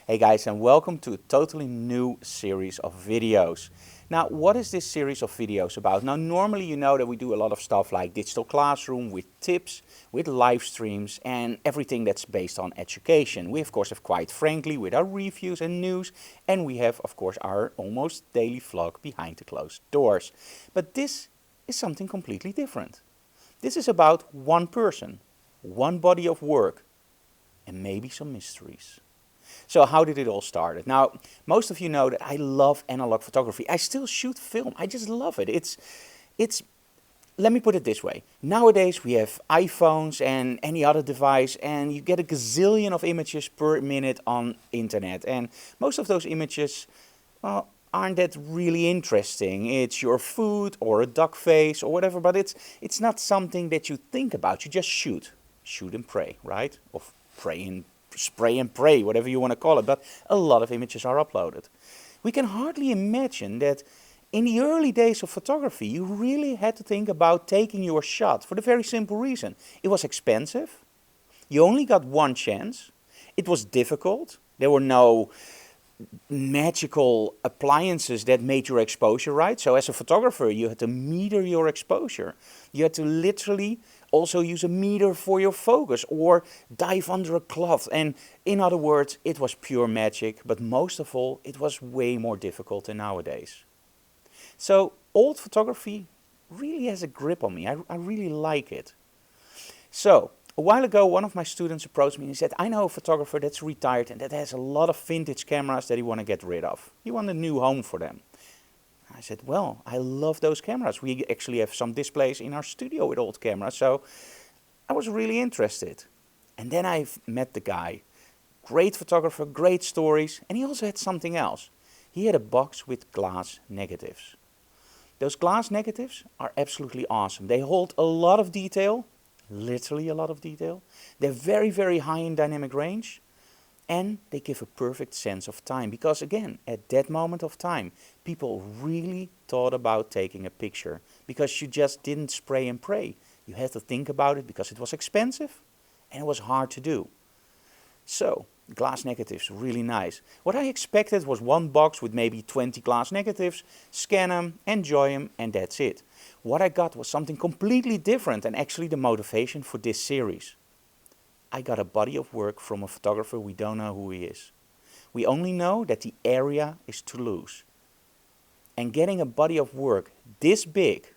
Hey guys, and welcome to a totally new series of videos. Now, what is this series of videos about? Now, normally you know that we do a lot of stuff like digital classroom with tips, with live streams and everything that's based on education. We of course have Quite Frankly with our reviews and news, and we have of course our almost daily vlog behind the closed doors. But this is something completely different. This is about one person, one body of work, and maybe some mysteries. So how did it all start? Now, most of you know that I love analog photography. I still shoot film. I just love it. Let me put it this way. Nowadays we have iPhones and any other device, and you get a gazillion of images per minute on internet. And most of those images, well, aren't that really interesting. It's your food or a duck face or whatever, but it's not something that you think about. You just shoot. Shoot and pray, right? Or pray and spray and pray, whatever you want to call it, but a lot of images are uploaded. We can hardly imagine that in the early days of photography, you really had to think about taking your shot for the very simple reason. It was expensive, you only got one chance, it was difficult, there were no magical appliances that made your exposure right. So as a photographer, you had to meter your exposure. You had to literally also use a meter for your focus or dive under a cloth. And in other words, it was pure magic, but most of all, it was way more difficult than nowadays. So old photography really has a grip on me. I really like it. So a while ago, one of my students approached me and he said, I know a photographer that's retired and that has a lot of vintage cameras that he wants to get rid of. He wants a new home for them. I said, well, I love those cameras. We actually have some displays in our studio with old cameras, so I was really interested. And then I met the guy. Great photographer, great stories, and he also had something else. He had a box with glass negatives. Those glass negatives are absolutely awesome. They hold a lot of detail, literally a lot of detail. They're very, very high in dynamic range. And they give a perfect sense of time, because again, at that moment of time, people really thought about taking a picture, because you just didn't spray and pray. You had to think about it because it was expensive and it was hard to do. So, glass negatives, really nice. What I expected was one box with maybe 20 glass negatives, scan them, enjoy them, and that's it. What I got was something completely different, and actually the motivation for this series. I got a body of work from a photographer. We don't know who he is. We only know that the area is Toulouse. And getting a body of work this big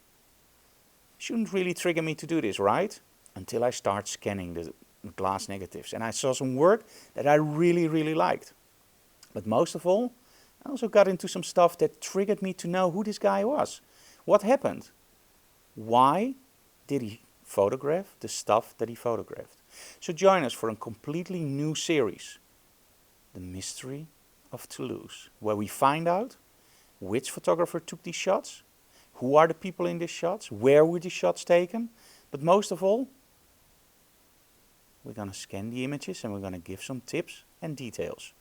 shouldn't really trigger me to do this, right? Until I start scanning the glass negatives. And I saw some work that I really, really liked. But most of all, I also got into some stuff that triggered me to know who this guy was. What happened? Why did he photograph the stuff that he photographed? So join us for a completely new series, The Mystery of Toulouse, where we find out which photographer took these shots, who are the people in these shots, where were these shots taken, but most of all, we're going to scan the images and we're going to give some tips and details.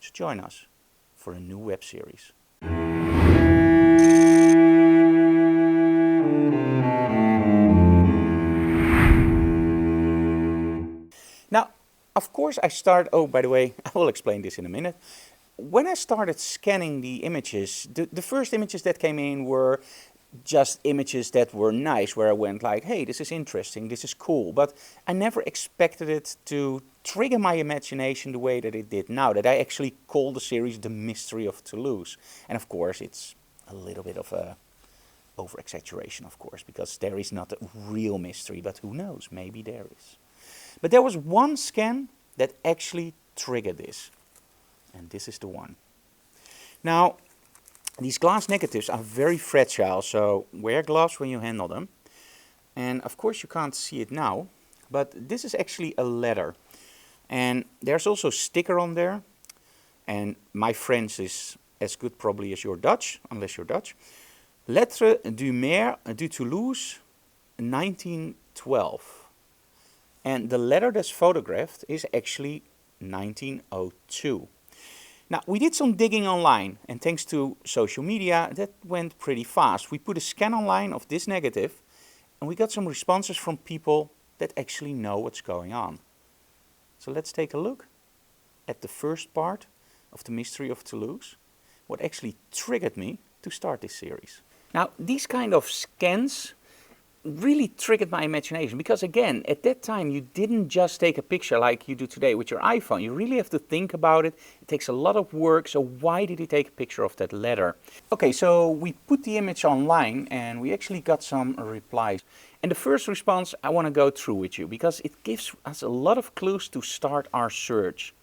So join us for a new web series. Now, of course oh, by the way, I will explain this in a minute. When I started scanning the images, the first images that came in were just images that were nice, where I went like, hey, this is interesting, this is cool. But I never expected it to trigger my imagination the way that it did now, that I actually call the series The Mystery of Toulouse. And of course, it's a little bit of a over-exaggeration, of course, because there is not a real mystery, but who knows, maybe there is. But there was one scan that actually triggered this. And this is the one. Now, these glass negatives are very fragile, so wear gloves when you handle them. And of course you can't see it now, but this is actually a letter. And there's also a sticker on there. And my French is as good probably as your Dutch, unless you're Dutch. Lettre du maire de Toulouse, 1912. And the letter that's photographed is actually 1902. Now, we did some digging online, and thanks to social media, that went pretty fast. We put a scan online of this negative, and we got some responses from people that actually know what's going on. So let's take a look at the first part of the mystery of Toulouse, what actually triggered me to start this series. Now, these kind of scans really triggered my imagination because, again, at that time you didn't just take a picture like you do today with your iPhone. You really have to think about it. It takes a lot of work. So why did he take a picture of that letter? Okay, so we put the image online and we actually got some replies. And the first response I want to go through with you because it gives us a lot of clues to start our search.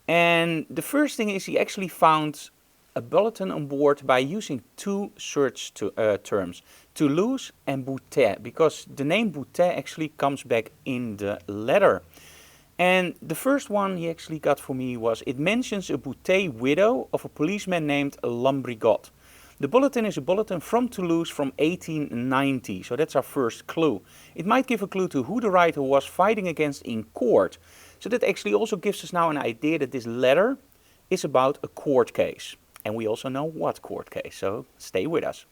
And the first thing is he actually found a bulletin on board by using two search terms, Toulouse and Boutet, because the name Boutet actually comes back in the letter. And the first one he actually got for me was, it mentions a Boutet widow of a policeman named Lambrigot. The bulletin is a bulletin from Toulouse from 1890, so that's our first clue. It might give a clue to who the writer was fighting against in court. So that actually also gives us now an idea that this letter is about a court case. And we also know what court case, so stay with us.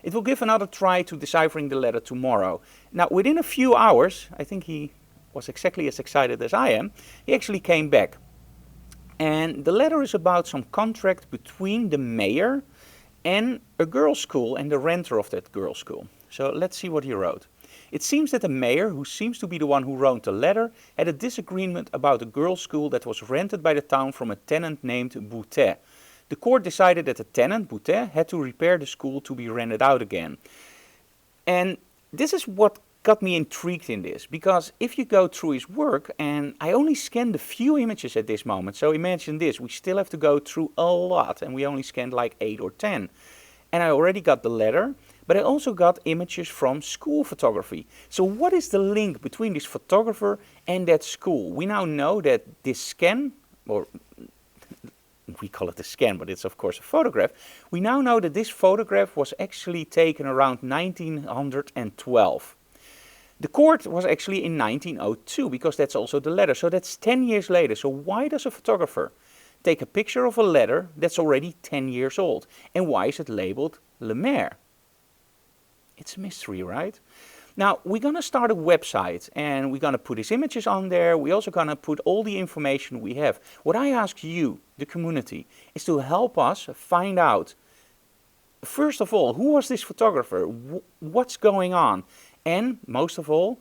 It will give another try to deciphering the letter tomorrow. Now, within a few hours, I think he was exactly as excited as I am, he actually came back. And the letter is about some contract between the mayor and a girls' school and the renter of that girls' school. So let's see what he wrote. It seems that the mayor, who seems to be the one who wrote the letter, had a disagreement about a girls' school that was rented by the town from a tenant named Boutet. The court decided that the tenant, Boutet, had to repair the school to be rented out again. And this is what got me intrigued in this, because if you go through his work, and I only scanned a few images at this moment, so imagine this, we still have to go through a lot, and we only scanned like 8 or 10. And I already got the letter, but I also got images from school photography. So what is the link between this photographer and that school? We now know that this scan, or we call it a scan, but it's of course a photograph. We now know that this photograph was actually taken around 1912. The court was actually in 1902, because that's also the letter, so that's 10 years later. So why does a photographer take a picture of a letter that's already 10 years old? And why is it labeled Le Maire? It's a mystery, right? Now, we're going to start a website and we're going to put his images on there. We're also going to put all the information we have. What I ask you, the community, is to help us find out, first of all, who was this photographer? What's going on? And most of all,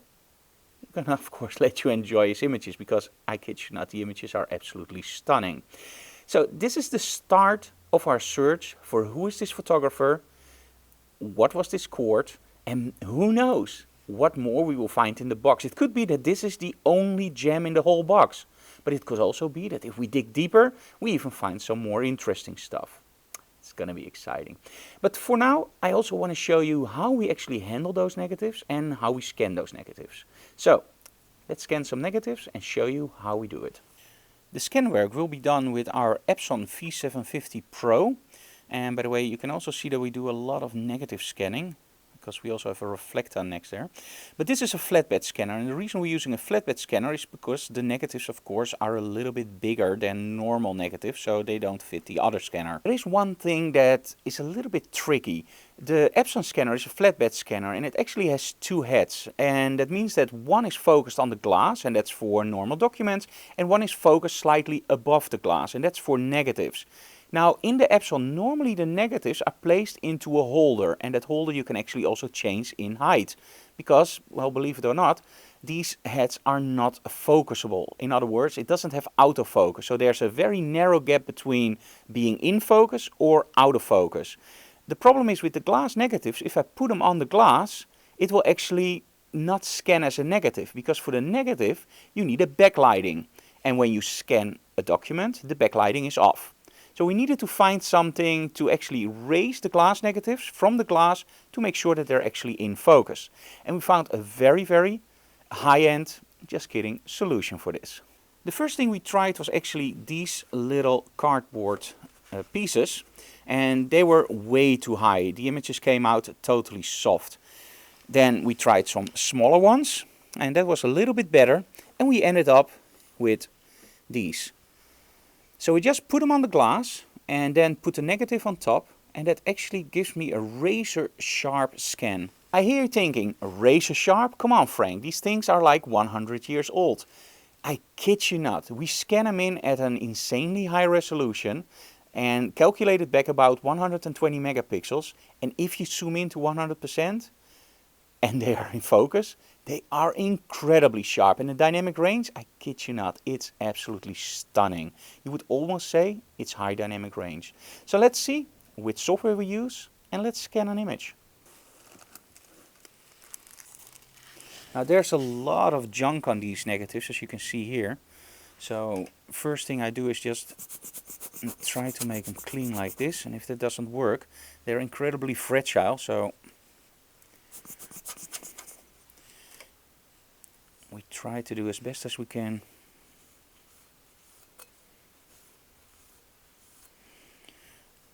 we're going to, of course, let you enjoy his images, because I kid you not, the images are absolutely stunning. So this is the start of our search for who is this photographer, what was this court, and who knows what more we will find in the box. It could be that this is the only gem in the whole box. But it could also be that if we dig deeper, we even find some more interesting stuff. It's going to be exciting. But for now, I also want to show you how we actually handle those negatives and how we scan those negatives. So, let's scan some negatives and show you how we do it. The scan work will be done with our Epson V750 Pro. And by the way, you can also see that we do a lot of negative scanning, because we also have a reflector next there. But this is a flatbed scanner, and the reason we're using a flatbed scanner is because the negatives, of course, are a little bit bigger than normal negatives, so they don't fit the other scanner. There is one thing that is a little bit tricky. The Epson scanner is a flatbed scanner, and it actually has two heads, and that means that one is focused on the glass, and that's for normal documents, and one is focused slightly above the glass, and that's for negatives. Now, in the Epson, normally the negatives are placed into a holder, and that holder you can actually also change in height. Because, well, believe it or not, these heads are not focusable. In other words, it doesn't have autofocus, so there's a very narrow gap between being in focus or out of focus. The problem is with the glass negatives, if I put them on the glass, it will actually not scan as a negative, because for the negative you need a backlighting. And when you scan a document, the backlighting is off. So we needed to find something to actually raise the glass negatives from the glass to make sure that they're actually in focus. And we found a very, very high-end, just kidding, solution for this. The first thing we tried was actually these little cardboard pieces, and they were way too high. The images came out totally soft. Then we tried some smaller ones, and that was a little bit better, and we ended up with these. So we just put them on the glass and then put the negative on top, and that actually gives me a razor sharp scan. I hear you thinking, razor sharp? Come on, Frank, these things are like 100 years old. I kid you not, we scan them in at an insanely high resolution and calculate it back about 120 megapixels. And if you zoom in to 100% and they are in focus, they are incredibly sharp. And the dynamic range, I kid you not, it's absolutely stunning. You would almost say it's high dynamic range. So let's see which software we use and let's scan an image. Now there's a lot of junk on these negatives, as you can see here. So first thing I do is just try to make them clean like this, and if that doesn't work, they're incredibly fragile, so we try to do as best as we can.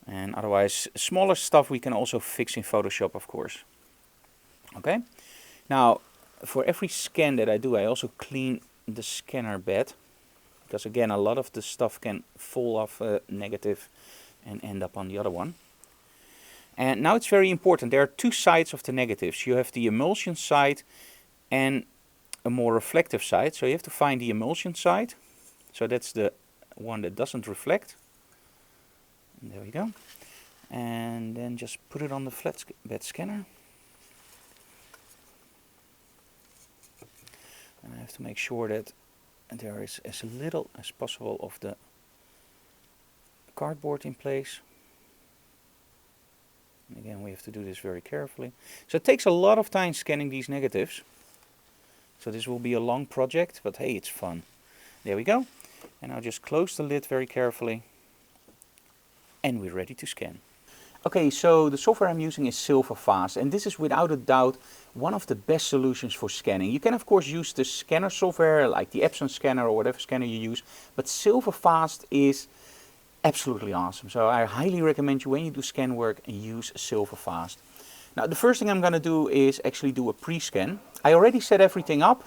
And otherwise, smaller stuff we can also fix in Photoshop, of course. Okay, now for every scan that I do, I also clean the scanner bed, because again, a lot of the stuff can fall off a negative and end up on the other one. And now it's very important, there are two sides of the negatives. You have the emulsion side and a more reflective side. So you have to find the emulsion side. So that's the one that doesn't reflect. And there we go. And then just put it on the flat bed scanner. And I have to make sure that there is as little as possible of the cardboard in place. And again, we have to do this very carefully. So it takes a lot of time scanning these negatives. So this will be a long project, but hey, it's fun. There we go. And I'll just close the lid very carefully. And we're ready to scan. Okay, so the software I'm using is Silverfast, and this is without a doubt one of the best solutions for scanning. You can of course use the scanner software like the Epson scanner or whatever scanner you use, but Silverfast is absolutely awesome. So I highly recommend you, when you do scan work, use Silverfast. Now the first thing I'm going to do is actually do a pre-scan. I already set everything up.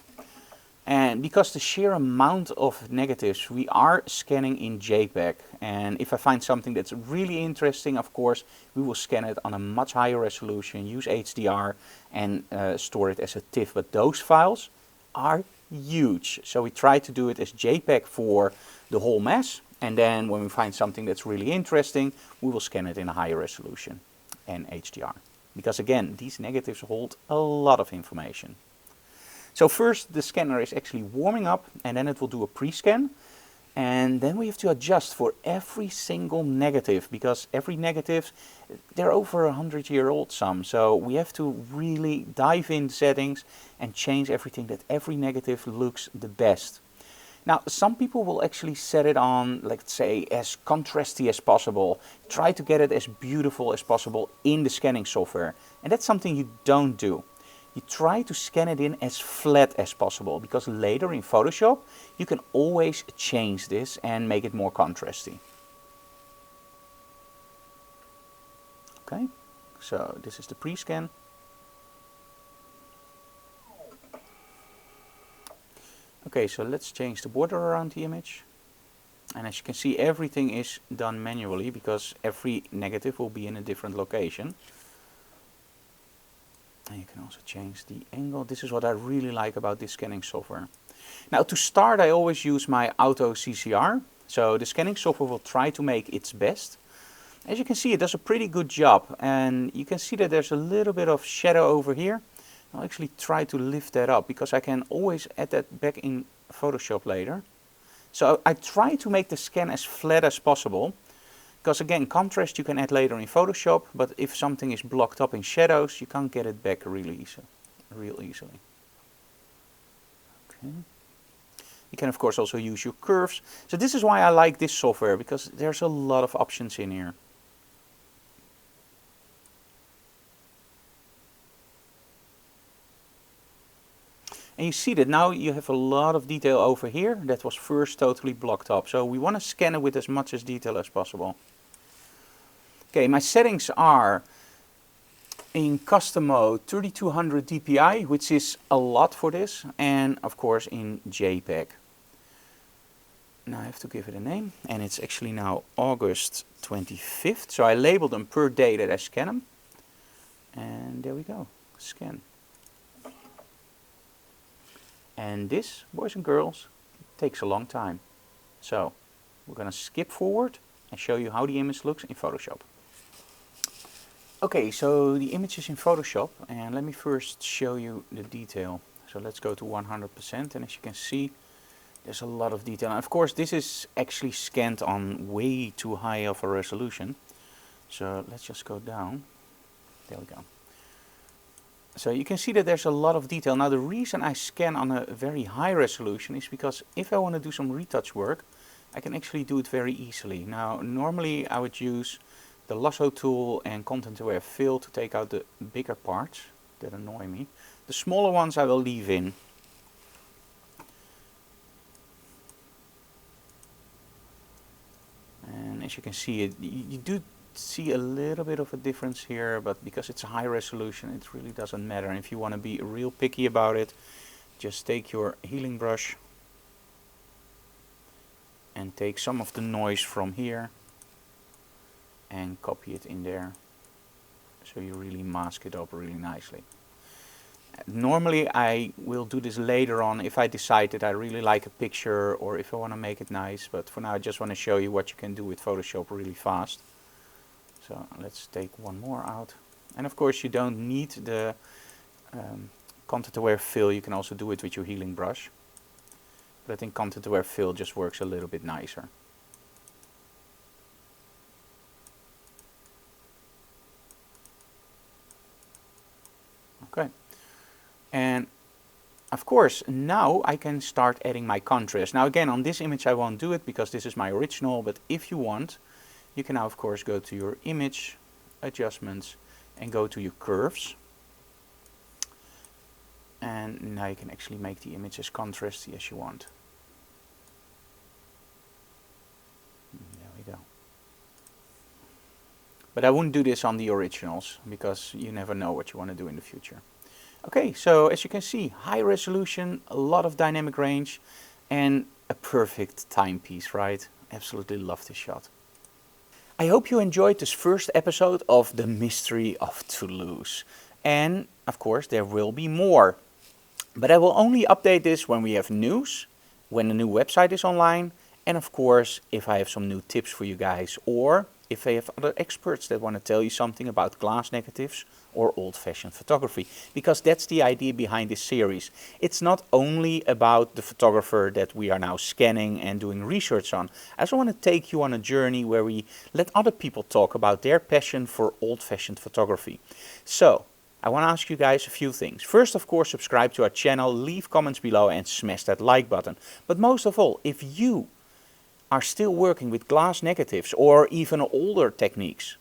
And because the sheer amount of negatives, we are scanning in JPEG. And if I find something that's really interesting, of course, we will scan it on a much higher resolution, use HDR and store it as a TIFF. But those files are huge. So we try to do it as JPEG for the whole mess. And then when we find something that's really interesting, we will scan it in a higher resolution and HDR. Because again, these negatives hold a lot of information. So first the scanner is actually warming up, and then it will do a pre-scan, and then we have to adjust for every single negative, because every negative, they're over 100-year-old some, so we have to really dive in settings and change everything that every negative looks the best. Now some people will actually set it on, let's say, as contrasty as possible, try to get it as beautiful as possible in the scanning software, and that's something you don't do. You try to scan it in as flat as possible, because later in Photoshop you can always change this and make it more contrasty. Okay, so this is the pre-scan. Okay, so let's change the border around the image. And as you can see, everything is done manually, because every negative will be in a different location. And you can also change the angle. This is what I really like about this scanning software. Now to start, I always use my auto CCR. So the scanning software will try to make its best. As you can see, it does a pretty good job. And you can see that there's a little bit of shadow over here. I'll actually try to lift that up, because I can always add that back in Photoshop later. So I try to make the scan as flat as possible. Because again, contrast you can add later in Photoshop, but if something is blocked up in shadows, you can't get it back real easily. Okay. You can of course also use your curves. So this is why I like this software, because there's a lot of options in here. And you see that now you have a lot of detail over here that was first totally blocked up. So we want to scan it with as much as detail as possible. Okay, my settings are in custom mode 3200 dpi, which is a lot for this, and of course in JPEG. Now I have to give it a name, and it's actually now August 25th. So I labeled them per day that I scan them. And there we go, scan. And this, boys and girls, takes a long time. So we're going to skip forward and show you how the image looks in Photoshop. Okay, so the image is in Photoshop, and let me first show you the detail. So let's go to 100%, and as you can see, there's a lot of detail. And of course, this is actually scanned on way too high of a resolution. So let's just go down. There we go. So you can see that there's a lot of detail. Now the reason I scan on a very high resolution is because if I want to do some retouch work, I can actually do it very easily. Now normally I would use the lasso tool and content aware fill to take out the bigger parts that annoy me. The smaller ones I will leave in. And as you can see, you do see a little bit of a difference here, but because it's a high resolution, it really doesn't matter. And if you want to be real picky about it, just take your healing brush and take some of the noise from here and copy it in there, so you really mask it up really nicely. Normally I will do this later on if I decide that I really like a picture or if I want to make it nice, but for now I just want to show you what you can do with Photoshop really fast. So let's take one more out. And of course you don't need the content aware fill, you can also do it with your healing brush. But I think content aware fill just works a little bit nicer. Okay, and of course now I can start adding my contrast. Now again, on this image I won't do it because this is my original, but if you want, you can now of course go to your image, adjustments, and go to your curves. And now you can actually make the image as contrasty as you want. There we go. But I wouldn't do this on the originals because you never know what you want to do in the future. Okay, so as you can see, high resolution, a lot of dynamic range, and a perfect timepiece, right? Absolutely love this shot. I hope you enjoyed this first episode of The Mystery of Toulouse. And of course there will be more. But I will only update this when we have news, when the new website is online, and of course if I have some new tips for you guys, or if I have other experts that want to tell you something about glass negatives or old-fashioned photography. Because that's the idea behind this series. It's not only about the photographer that we are now scanning and doing research on. I also want to take you on a journey where we let other people talk about their passion for old-fashioned photography. So I want to ask you guys a few things. First, of course, subscribe to our channel, leave comments below and smash that like button. But most of all, if you are still working with glass negatives or even older techniques,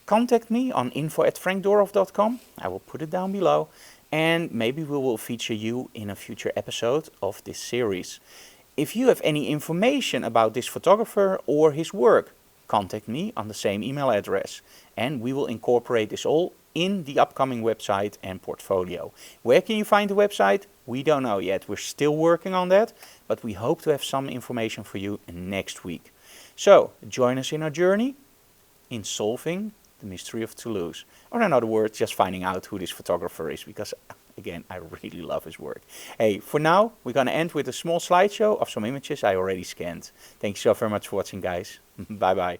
contact me on info@frankdoorhof.com. I will put it down below, and maybe we will feature you in a future episode of this series. If you have any information about this photographer or his work, contact me on the same email address, and we will incorporate this all in the upcoming website and portfolio. Where can you find the website? We don't know yet. We're still working on that, but we hope to have some information for you next week. So join us in our journey in solving the mystery of Toulouse. Or in other words, just finding out who this photographer is, because again, I really love his work. Hey, for now, we're going to end with a small slideshow of some images I already scanned. Thank you so very much for watching, guys. Bye bye.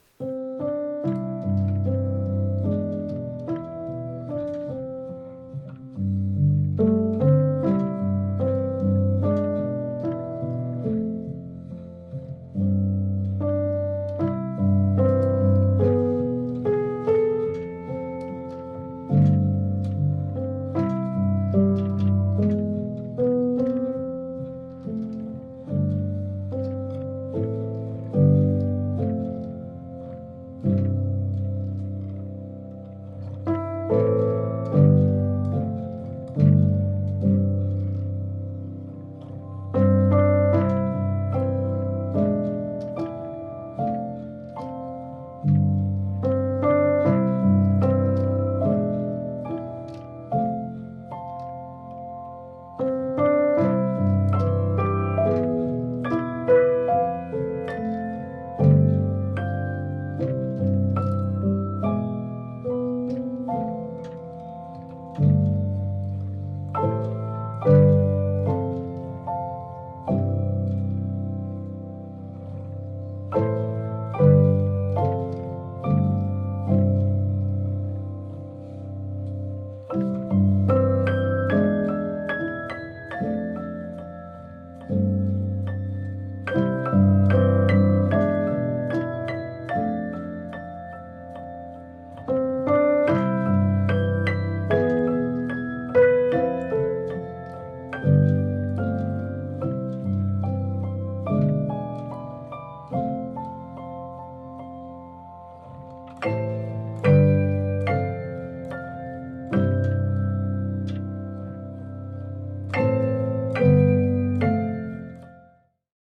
you.